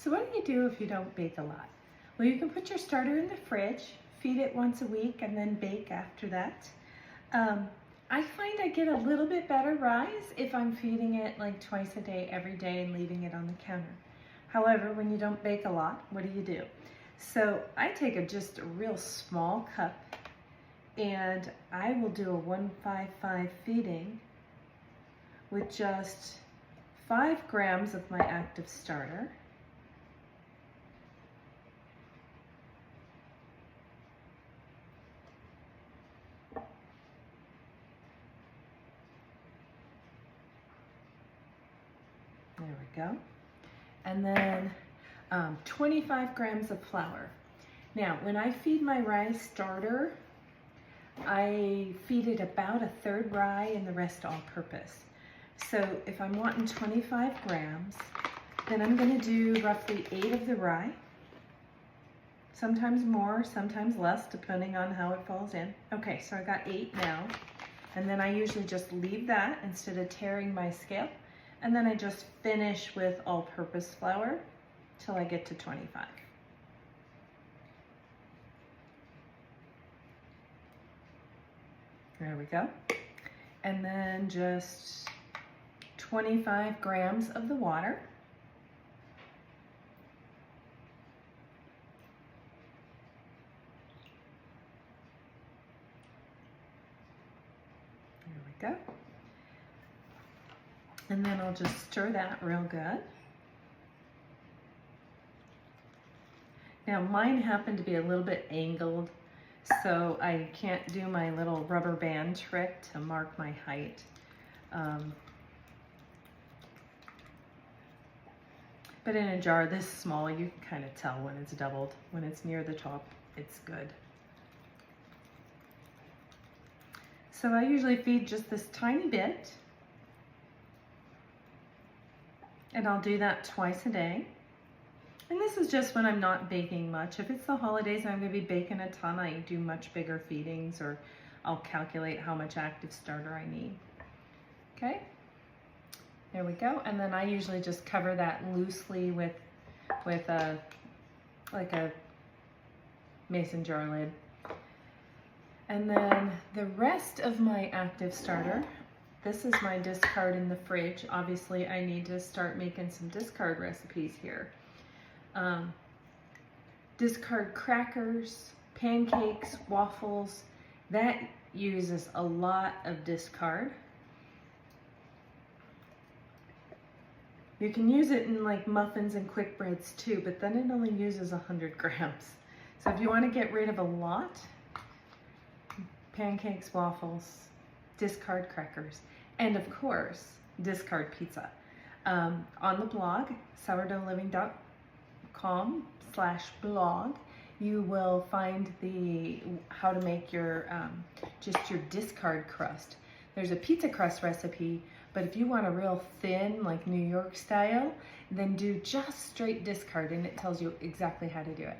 So what do you do if you don't bake a lot? Well, you can put your starter in the fridge, feed it once a week, and then bake after that. I find I get a little bit better rise if I'm feeding it like twice a day, every day, and leaving it on the counter. However, when you don't bake a lot, what do? So I take just a real small cup, and I will do a 1-5-5 feeding with just 5 grams of my active starter. There we go. And then 25 grams of flour. Now, when I feed my rye starter, I feed it about 1/3 rye and the rest all-purpose. So if I'm wanting 25 grams, then I'm going to do roughly 8 of the rye. Sometimes more, sometimes less, depending on how it falls in. Okay, so I got 8 now. And then I usually just leave that instead of tearing my scale. And then I just finish with all-purpose flour till I get to 25. There we go. And then just 25 grams of the water. There we go. And then I'll just stir that real good. Now mine happen to be a little bit angled, so I can't do my little rubber band trick to mark my height. But in a jar this small, you can kind of tell when it's doubled. When it's near the top, it's good. So I usually feed just this tiny bit, and I'll do that twice a day. And this is just when I'm not baking much. If it's the holidays and I'm going to be baking a ton, I do much bigger feedings, or I'll calculate how much active starter I need. Okay, there we go. And then I usually just cover that loosely with a mason jar lid. And then the rest of my active starter, this is my discard in the fridge. Obviously, I need to start making some discard recipes here. Discard crackers, pancakes, waffles, that uses a lot of discard. You can use it in like muffins and quick breads too, but then it only uses 100 grams. So if you want to get rid of a lot, pancakes, waffles, discard crackers, and of course, discard pizza. On the blog, sourdoughliving.com/blog, you will find how to make your just your discard crust. There's a pizza crust recipe, but if you want a real thin, like New York style, then do just straight discard, and it tells you exactly how to do it.